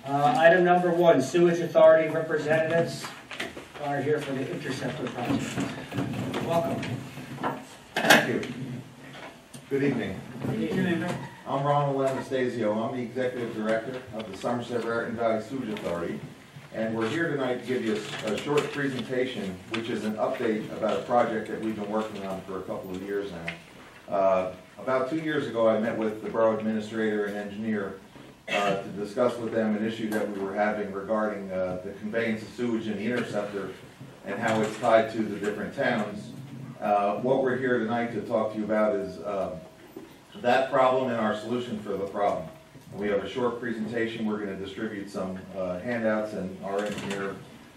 Item number 1, Sewage Authority representatives are here for the Interceptor project. Welcome. Thank you. Good evening. Good evening. I'm Ronald Anastasio. I'm the Executive Director of the Somerset Raritan Valley Sewage Authority. And we're here tonight to give you a short presentation, which is an update about a project that we've been working on for a couple of years now. About 2 years ago, I met with the borough administrator and engineer to discuss with them an issue that we were having regarding the conveyance of sewage in the interceptor and how it's tied to the different towns. What we're here tonight to talk to you about is that problem and our solution for the problem. We have a short presentation. We're going to distribute some handouts, and our engineer,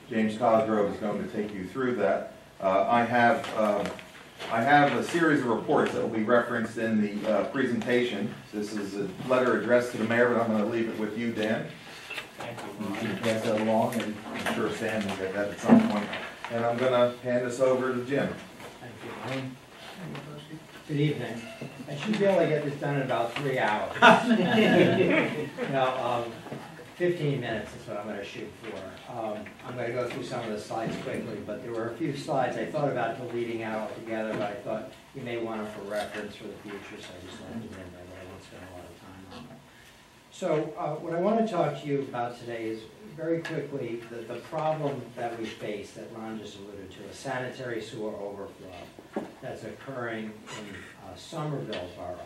James Cosgrove, is going to take you through that. I have a series of reports that will be referenced in the presentation. This is a letter addressed to the mayor, but I'm going to leave it with you, Dan. Thank You can pass that along, and I'm sure Sam will get that at some point. And I'm going to hand this over to Jim. Thank you. Good evening. I should be able to get this done in about 3 hours. 15 minutes is what I'm going to shoot for. I'm going to go through some of the slides quickly, but there were a few slides I thought about deleting out altogether, but I thought you may want them for reference for the future, so I just left them in there, but I won't spend a lot of time on them. So what I want to talk to you about today is very quickly the problem that we face that Ron just alluded to, a sanitary sewer overflow that's occurring in Somerville Borough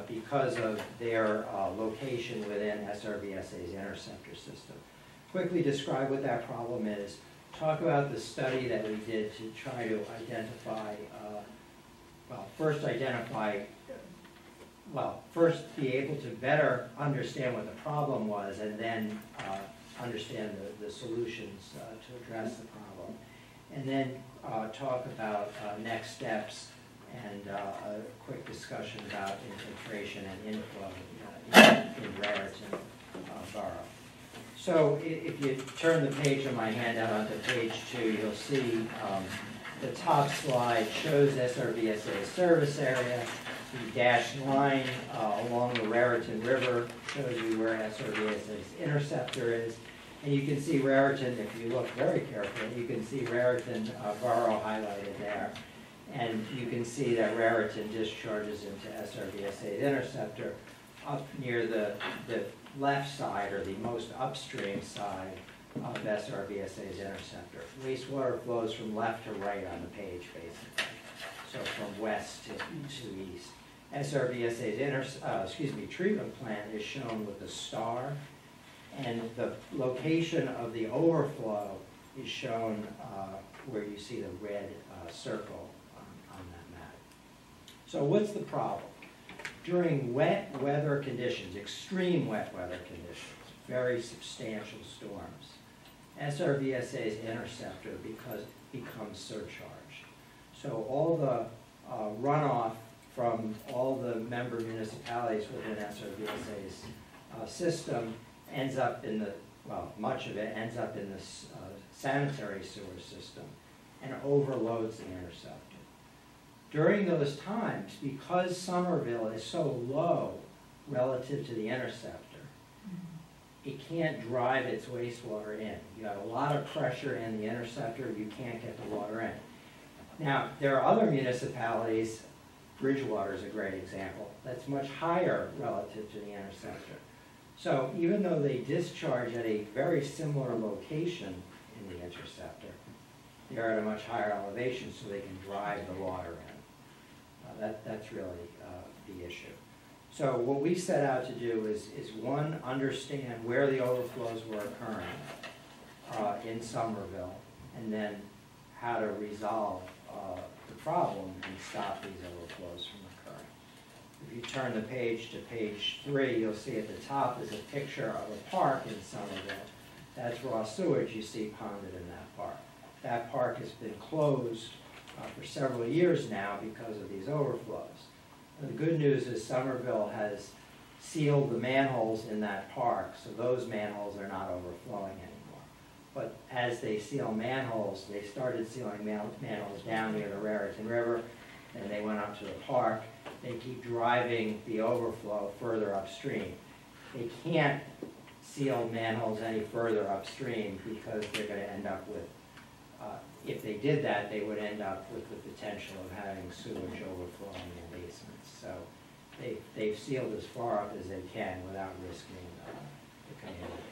because of their location within SRVSA's interceptor system. Quickly describe what that problem is, talk about the study that we did to try to identify, first be able to better understand what the problem was, and then understand the solutions to address the problem. And then talk about next steps and a quick discussion about infiltration and inflow in Raritan Borough. So if you turn the page of my handout onto page 2, you'll see the top slide shows SRVSA's service area. The dashed line along the Raritan River shows you where SRVSA's interceptor is. And you can see Raritan, if you look very carefully, you can see Raritan Borough highlighted there. And you can see that Raritan discharges into SRVSA's interceptor up near the left side, or the most upstream side of SRVSA's interceptor. Wastewater flows from left to right on the page, basically. So from west to east. SRVSA's treatment plant is shown with a star, and the location of the overflow is shown where you see the red circle on that map. So what's the problem? During wet weather conditions, extreme wet weather conditions, very substantial storms, SRVSA's interceptor becomes surcharged. So all the runoff from all the member municipalities within SRVSA's system ends up in the, much of it ends up in the sanitary sewer system and overloads the interceptor. During those times, because Somerville is so low relative to the interceptor, it can't drive its wastewater in. You got a lot of pressure in the interceptor, you can't get the water in. Now, there are other municipalities, Bridgewater is a great example, that's much higher relative to the interceptor. So even though they discharge at a very similar location in the interceptor, they're at a much higher elevation so they can drive the water in. That's really the issue. So what we set out to do is one, understand where the overflows were occurring in Somerville, and then how to resolve the problem and stop these overflows from occurring. If you turn the page to page 3, you'll see at the top is a picture of a park in Somerville. That's raw sewage you see ponded in that park. That park has been closed for several years now because of these overflows. And the good news is Somerville has sealed the manholes in that park, so those manholes are not overflowing anymore. But as they seal manholes, they started sealing manholes down near the Raritan River, and they went up to the park. They keep driving the overflow further upstream. They can't seal manholes any further upstream because they're gonna end up with, if they did that, they would end up with the potential of having sewage overflowing in the basements. So they've sealed as far up as they can without risking the community.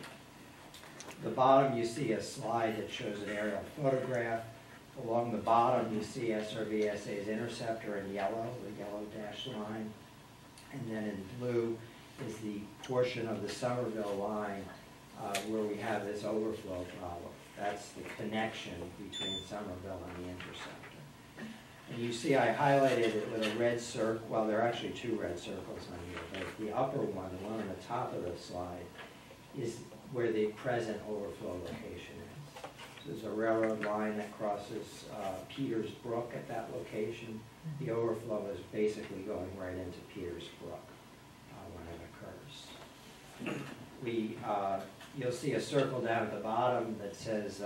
The bottom, you see a slide that shows an aerial photograph. Along the bottom, you see SRVSA's interceptor in yellow, the yellow dashed line. And then in blue is the portion of the Somerville line where we have this overflow problem. That's the connection between Somerville and the interceptor. And you see I highlighted it with a red circle. Well, there are actually two red circles on here, but the upper one, the one on the top of the slide, is where the present overflow location is. So there's a railroad line that crosses Peters Brook at that location. The overflow is basically going right into Peters Brook when it occurs. You'll see a circle down at the bottom that says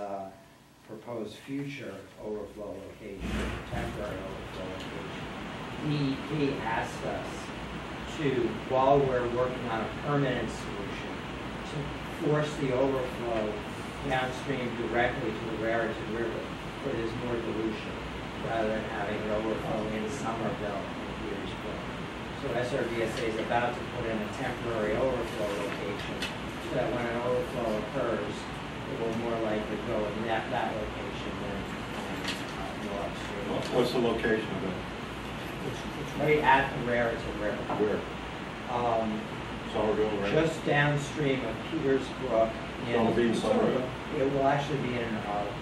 proposed future overflow location, temporary overflow location. DEP asked us to, while we're working on a permanent solution, to force the overflow downstream directly to the Raritan River, where there's more dilution, rather than having it overflow in Somerville and Peters Brook. So SRVSA is about to put in a temporary overflow location so that when an overflow occurs, it will more likely go in that location than more upstream. What's the location of it? It's right at the Raritan River. Where? Somerville, right? Just downstream of Peters Brook. So it'll be in Somerville? It will actually be in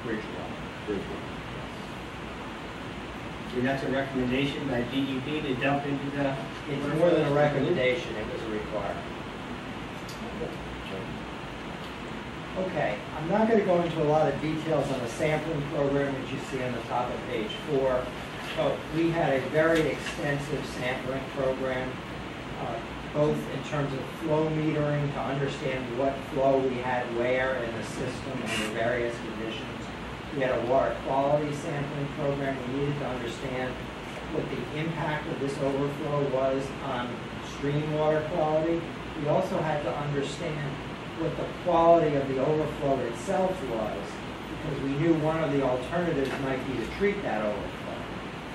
Bridgeville. Bridgeville. So that's a recommendation by DEP to dump into the... It's more than a recommendation, it was a requirement. Okay, I'm not going to go into a lot of details on the sampling program which you see on the top of page 4. But we had a very extensive sampling program, both in terms of flow metering to understand what flow we had where in the system under various conditions. We had a water quality sampling program. We needed to understand what the impact of this overflow was on stream water quality. We also had to understand what the quality of the overflow itself was, because we knew one of the alternatives might be to treat that overflow.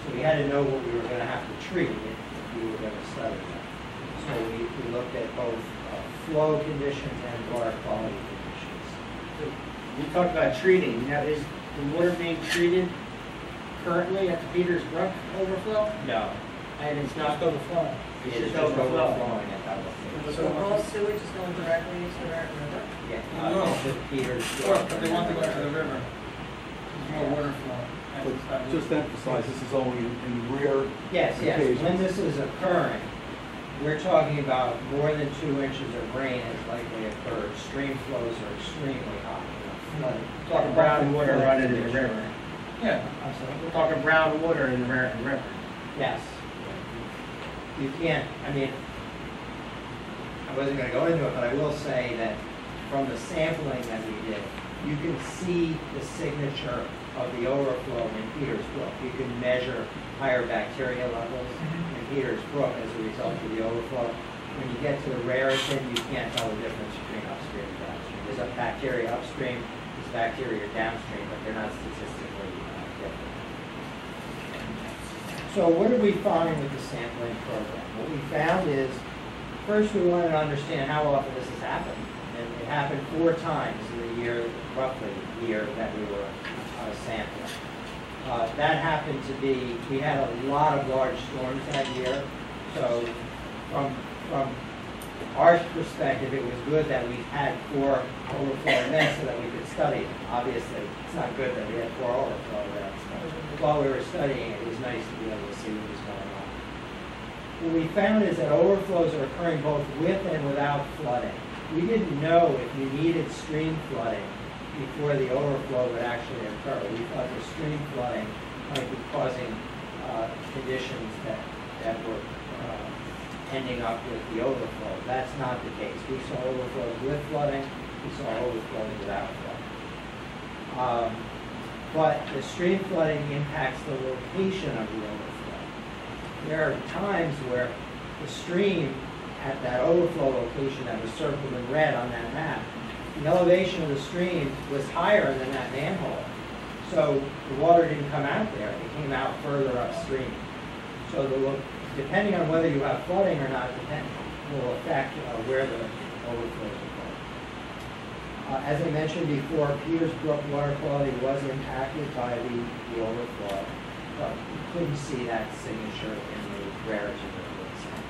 So we had to know what we were going to have to treat if we were going to study that. So we looked at both flow conditions and water quality conditions. So we talked about treating. Now, is the water being treated currently at the Peters Brook overflow? No. And it's not overflowing? It is just overflowing at that location. So all sewage is going directly into the Raritan River? Yeah, No. to Peters Or, Brook. but they want to go to the river. There's more water flow. But just to emphasize, this is only in rare Yes, yes. occasions. When this is occurring, we're talking about more than 2 inches of rain has likely occurred. Stream flows are extremely high, flooding. Talking brown water running in the river. Yeah. I'm sorry? We're talking brown water in the Raritan River. Yes. You can't, I mean, I wasn't going to go into it, but I will say that from the sampling that we did, you can see the signature of the overflow in Peters Brook. You can measure higher bacteria levels in Peters Brook as a result of the overflow. When you get to the Raritan, you can't tell the difference between upstream and downstream. There's a bacteria upstream, there's bacteria downstream, but they're not statistically different. So what did we find with the sampling program? What we found is, first we wanted to understand how often this has happened. And it happened 4 times in the year, roughly the year that we were sampling. That happened to be, we had a lot of large storms that year. So from our perspective, it was good that we had 4 overflow events so that we could study them. Obviously, it's not good that we had 4 overflow events. But while we were studying it, it was nice to be able to see what was going on. What we found is that overflows are occurring both with and without flooding. We didn't know if you needed stream flooding before the overflow would actually occur. We thought the stream flooding might be causing conditions that were ending up with the overflow. That's not the case. We saw overflows with flooding. We saw overflows without flooding. But the stream flooding impacts the location of the overflow. There are times where the stream at that overflow location that was circled in red on that map the elevation of the stream was higher than that manhole. So the water didn't come out there, it came out further upstream. So depending on whether you have flooding or not, will affect where the overflows are going. As I mentioned before, Peters Brook water quality was impacted by the overflow, but you couldn't see that signature in the Raritan Borough itself.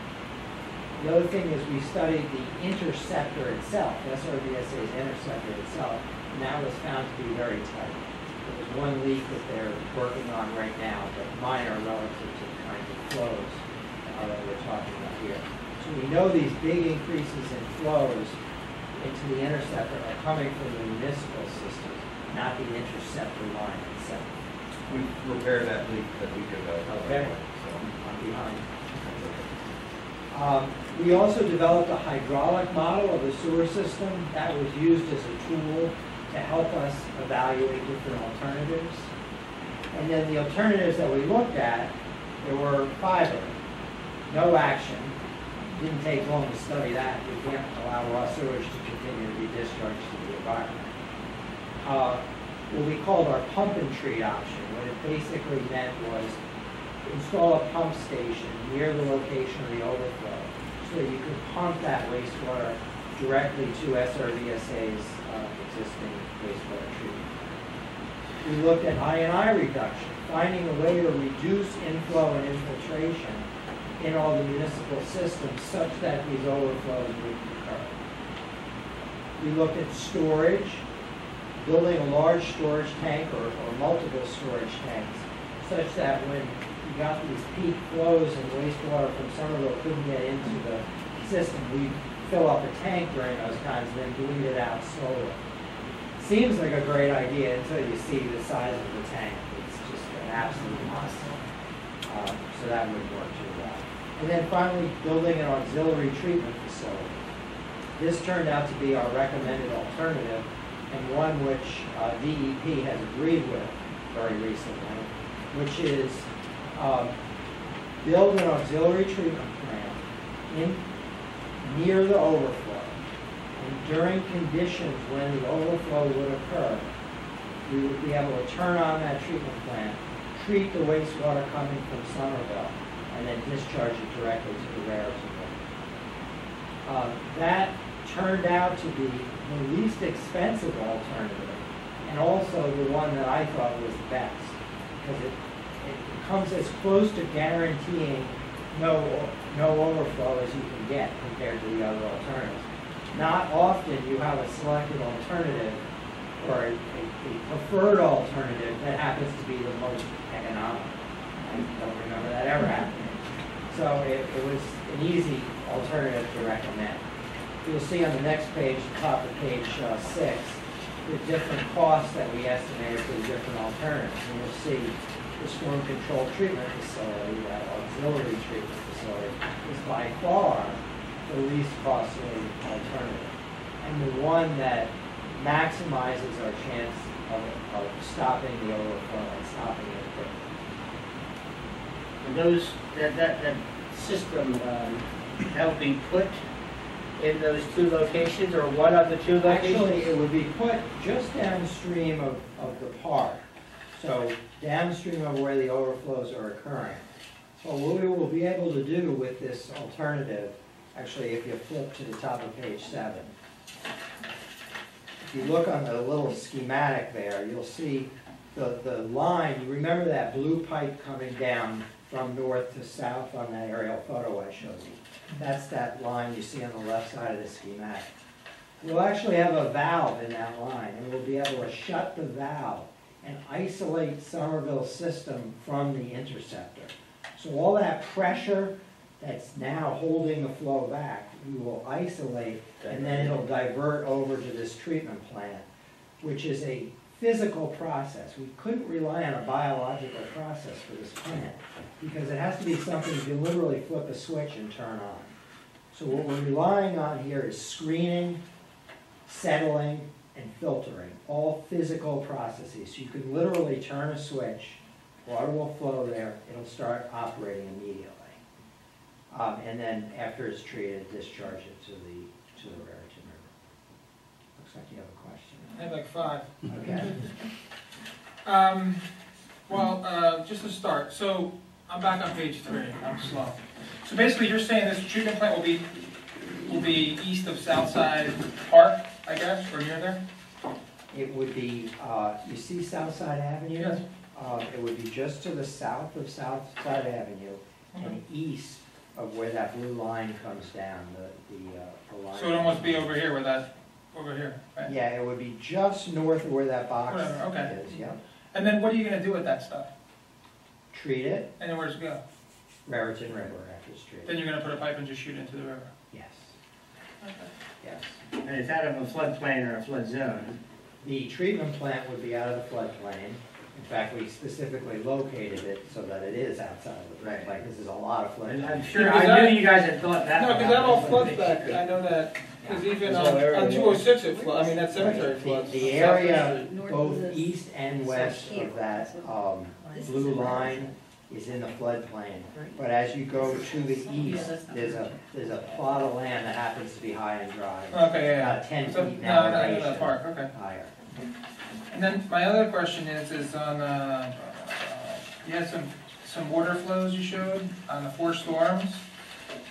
The other thing is we studied the interceptor itself, SRVSA's interceptor itself, and that was found to be very tight. There was one leak that they're working on right now, but minor relative to the kinds of flows that we're talking about here. So we know these big increases in flows into the interceptor are coming from the municipal system, not the interceptor line itself. We repaired that leak that we could. Okay. I'm behind. We also developed a hydraulic model of the sewer system that was used as a tool to help us evaluate different alternatives. And then the alternatives that we looked at, there were 5 of them. No action. Didn't take long to study that. We can't allow raw sewage to continue to be discharged to the environment. What we called our pump and treat option, what it basically meant was install a pump station near the location of the overflow so that you could pump that wastewater directly to SRVSA's existing wastewater treatment plant. We looked at I&I reduction, finding a way to reduce inflow and infiltration in all the municipal systems such that these overflows would occur. We looked at storage, building a large storage tank or multiple storage tanks such that when you got these peak flows and wastewater from Somerville couldn't get into the system, we fill up a tank during those times and then bleed it out slowly. Seems like a great idea until you see the size of the tank. It's just an absolute monster. So that wouldn't work too well. And then finally, building an auxiliary treatment facility. This turned out to be our recommended alternative and one which DEP has agreed with very recently, which is build an auxiliary treatment plant near the overflow. And during conditions when the overflow would occur, we would be able to turn on that treatment plant, treat the wastewater coming from Somerville, and then discharge it directly to the Raritan Borough. That turned out to be the least expensive alternative, and also the one that I thought was the best, because it comes as close to guaranteeing no overflow as you can get compared to the other alternatives. Not often you have a selected alternative or a preferred alternative that happens to be the most economic. I don't remember that ever happening. So it was an easy alternative to recommend. You'll see on the next page, top of page 6, the different costs that we estimated for the different alternatives. And you'll see the storm control treatment facility, that auxiliary treatment facility, is by far the least costly alternative, and the one that maximizes our chance of stopping the overflow and stopping it quickly. And that system, that will be put in those 2 locations, or one of the 2 locations? Actually, it would be put just downstream of the park, so downstream of where the overflows are occurring. So what we will be able to do with this alternative, actually, if you flip to the top of page 7, if you look on the little schematic there, you'll see the line. You remember that blue pipe coming down from north to south on that aerial photo I showed you? That's that line you see on the left side of the schematic. We'll actually have a valve in that line, and we'll be able to shut the valve and isolate Somerville's system from the interceptor. So all that pressure that's now holding the flow back, we will isolate, and then it'll divert over to this treatment plant, which is a physical process. We couldn't rely on a biological process for this plant because it has to be something you can literally flip a switch and turn on. So what we're relying on here is screening, settling, and filtering, all physical processes. So you can literally turn a switch, water will flow there, it'll start operating immediately. And then after it's treated, discharge it to the Raritan River. Looks like you have a question. I have like 5. Okay. Well, just to start, so I'm back on page 3, I'm slow. So basically you're saying this treatment plant will be east of Southside Park, I guess, or near there? It would be, you see Southside Avenue? Yes. It would be just to the south of Southside Avenue and east of where that blue line comes down, the line. So it almost be over here where that, over here, right? Yeah, it would be just north of where that box Whatever, okay. is, yeah. And then what are you gonna do with that stuff? Treat it, And then where's it go? Raritan River after it's treated. Then you're gonna put a pipe and just shoot into the river? Yes, Okay. yes. And it's out of a floodplain or a flood zone. The treatment plant would be out of the floodplain. In fact, we specifically located it so that it is outside of the floodplain, because there's a lot of And floodplain. I'm sure, Because I that- knew you guys had thought that. No, because that all floods back, I know that, because even on 206 it floods, I mean, that cemetery floods. The area North of both this. east and west here. of that This is blue in line is in the floodplain. But as you go to the east, there's a plot of land that happens to be high and dry. Okay, yeah, About 10 yeah. So, feet in no, I know that elevation part, okay. higher. And then my other question is on, you had some water flows you showed on the 4 storms.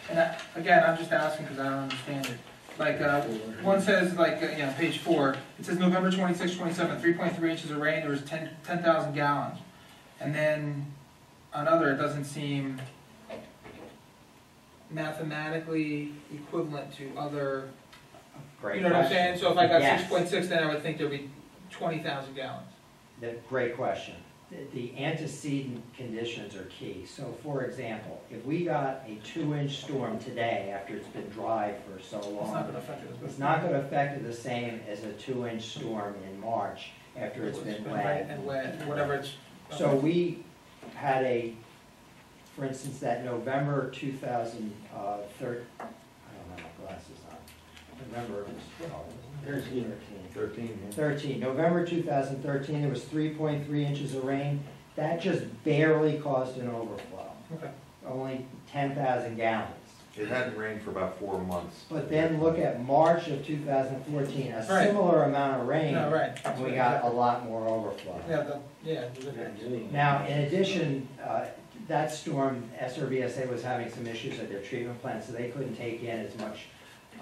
And again, I'm just asking because I don't understand it. Like, one says, like, page 4, it says November 26, 27, 3.3 inches of rain, there was 10,000 gallons. And then on other, it doesn't seem mathematically equivalent to other, Great you know what I'm saying? question. So if I got Yes. 6.6, then I would think there'd be 20,000 gallons. Great question. The antecedent conditions are key. So for example, if we got a 2-inch storm today after it's been dry for so It's not long, gonna affect it. it's not going to affect it the same as a 2-inch storm in March after it's been wet. And wet, whatever it's. So we had for instance, that November 2013, I don't have my glasses on. November, it was 13. 13, November 2013, there was 3.3 inches of rain. That just barely caused an overflow, Okay. only 10,000 gallons. It hadn't rained for about 4 months. But then look at March of 2014, a Right. similar amount of rain, No, right. and we got a lot more overflow. Yeah. Now, in addition, that storm, SRVSA was having some issues at their treatment plant, so they couldn't take in as much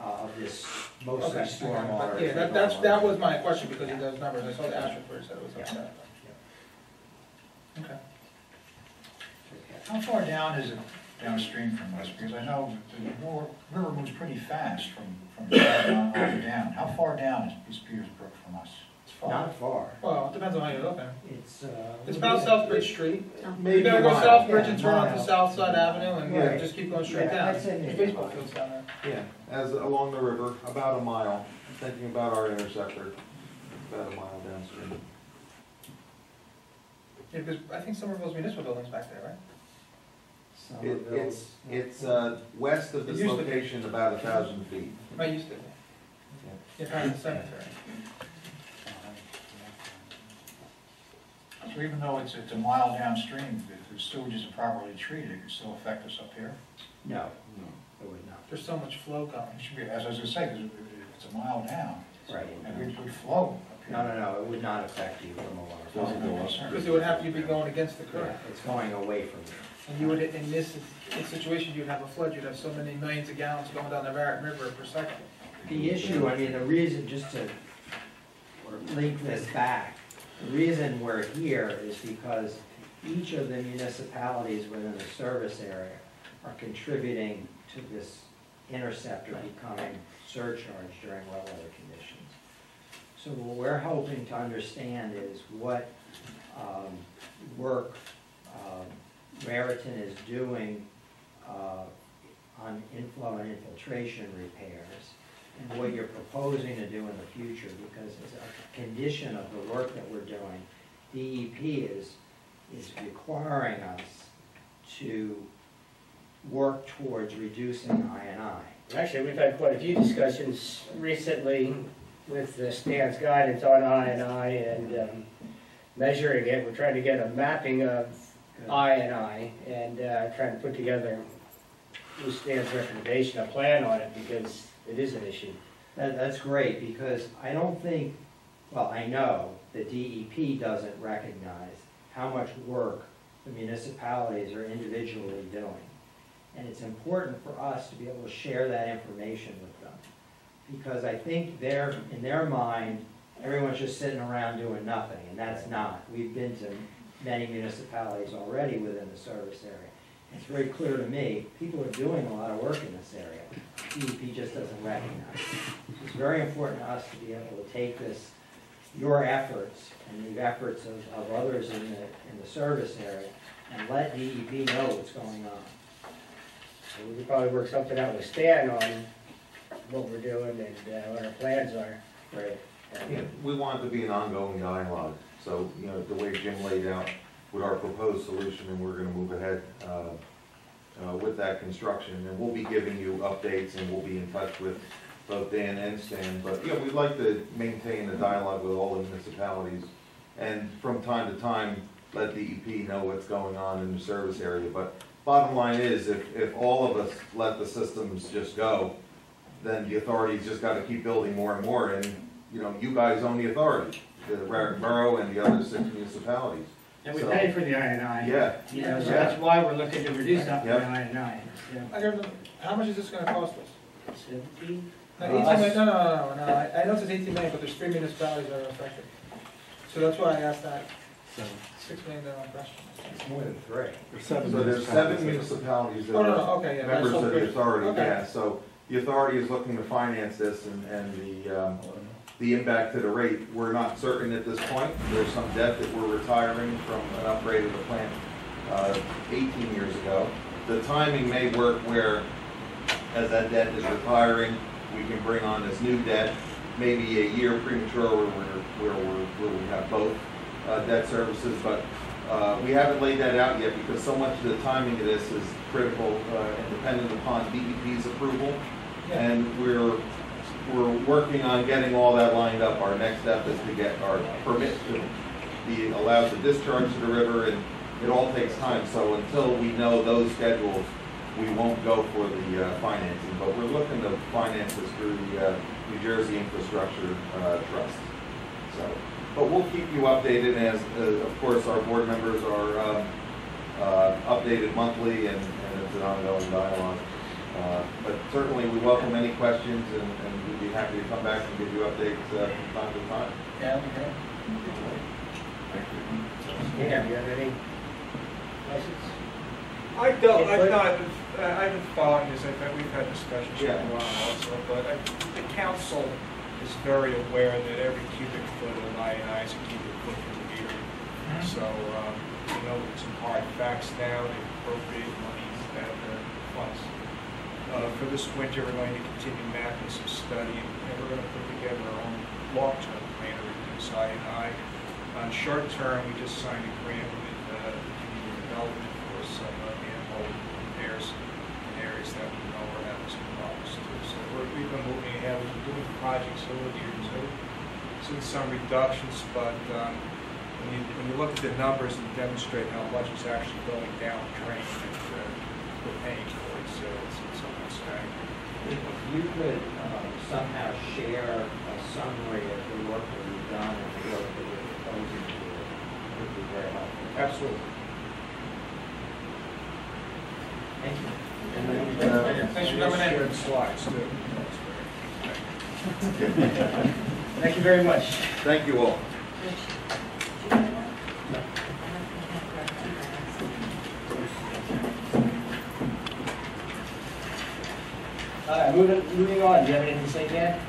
of this mostly Okay. storm water. Yeah, that was my question because of those numbers. I saw the asterisk where it said it was like that. Okay. How far down is it downstream from us? Because I know the river moves pretty fast from down. How far down is Peters Brook from us? It's far. Not far. Well, it depends on how you're looking. It's about Southbridge Street. You Maybe gotta go a mile. Southbridge and Yeah, turn onto mile. Southside Avenue and Right. just keep going straight Yeah, down. I'd say There's maybe a baseball mile. fields down there. Yeah, as along the river, about a mile. Thinking about our interceptor, about a mile downstream. Yeah, because I think Somerville's municipal building's back there, right? It's west of It this used to be. location, about 1,000 feet. Right, used to be. Yeah, kind of the cemetery. So even though it's a mile downstream, if the sewage isn't properly treated, it could still affect us up here. No, it would not. There's so much flow coming. It should be, as I was gonna say, 'cause if it's a mile down, Right. and it would flow up here. No, it would not affect you from a Doesn't go waterfall. up. Because it would have to be going against the Yeah, current. it's going away from you. And you would, in this situation, you'd have a flood, you'd have so many millions of gallons going down the Raritan River per second. The issue, I mean, the reason, just to link this back, the reason we're here is because each of the municipalities within the service area are contributing to this interceptor becoming surcharged during wet weather conditions. So what we're hoping to understand is what work Raritan is doing on inflow and infiltration repairs, and what you're proposing to do in the future, because as a condition of the work that we're doing, DEP is requiring us to work towards reducing I&I. Actually, we've had quite a few discussions recently with Stan's guidance on I&I and measuring it. We're trying to get a mapping of I&I and trying to put together, with Stan's recommendation, a plan on it because it is an issue. That's great, because I don't think, well, I know the DEP doesn't recognize how much work the municipalities are individually doing. And it's important for us to be able to share that information with them. Because I think in their mind, everyone's just sitting around doing nothing, and that's not. We've been to many municipalities already within the service area. It's very clear to me, people are doing a lot of work in this area. DEP just doesn't recognize it. It's very important to us to be able to take this, your efforts and the efforts of others in the service area, and let DEP know what's going on. So we could probably work something out with Stan on what we're doing and what our plans are. Right. Yeah, we want it to be an ongoing dialogue, so, the way Jim laid out with our proposed solution, and we're gonna move ahead with that construction, and we'll be giving you updates, and we'll be in touch with both Dan and Stan, but, we'd like to maintain a dialogue with all the municipalities, and from time to time, let DEP know what's going on in the service area, but bottom line is, if all of us let the systems just go, then the authority's just gotta keep building more and more, and, you guys own the authority, the Raritan Borough and the other 6 municipalities. And we pay for the I&I. Yeah. So that's why we're looking to reduce that for the I&I. How much is this gonna cost us? 17? No, 18 million, no, I know it says 18 million, but there's 3 municipalities that are affected. So that's why I asked that $6 million question. It's more than 3. So there's 7 municipalities that Oh, no, are okay, yeah. members that's of the authority, Okay. yeah, so the authority is looking to finance this, and the impact to the rate, we're not certain at this point. There's some debt that we're retiring from an upgrade of the plant 18 years ago. The timing may work where, as that debt is retiring, we can bring on this new debt, maybe a year premature where we have both debt services, but we haven't laid that out yet because so much of the timing of this is critical and dependent upon DEP's approval. And we're working on getting all that lined up. Our next step is to get our permit to be allowed to discharge to the river, and it all takes time. So until we know those schedules, we won't go for the financing. But we're looking to finance this through the New Jersey Infrastructure Trust. So, but we'll keep you updated as, of course, our board members are updated monthly, and it's an ongoing dialogue. But certainly we welcome any questions, and we'd be happy to come back and give you updates from time to time. Yeah, okay. Yeah, do you have any questions? I've been following this, we've had discussions here Yeah. also, but the council is very aware that every cubic foot of I&I is a cubic foot for the meter. So, some hard facts now, they appropriate money out of their funds. For this winter, we're going to continue mapping some study, and we're going to put together our own long-term plan to reduce I&I. On short term, we just signed a grant with the community development for some manhole repairs in areas that we know are having some problems too. So we've been moving ahead. We've been doing projects over the years. Seen some reductions, but when you look at the numbers and demonstrate how much is actually going down the drain that we're paying for it, so it's almost staggering. If you could somehow share a summary of the work that we've done and the work that we're proposing to do, it would be very helpful. Absolutely. Thank you. Thanks for coming in. Shared slides too. Thank you very much. Thank you all. All right, moving on. Do you have anything to say, Dan?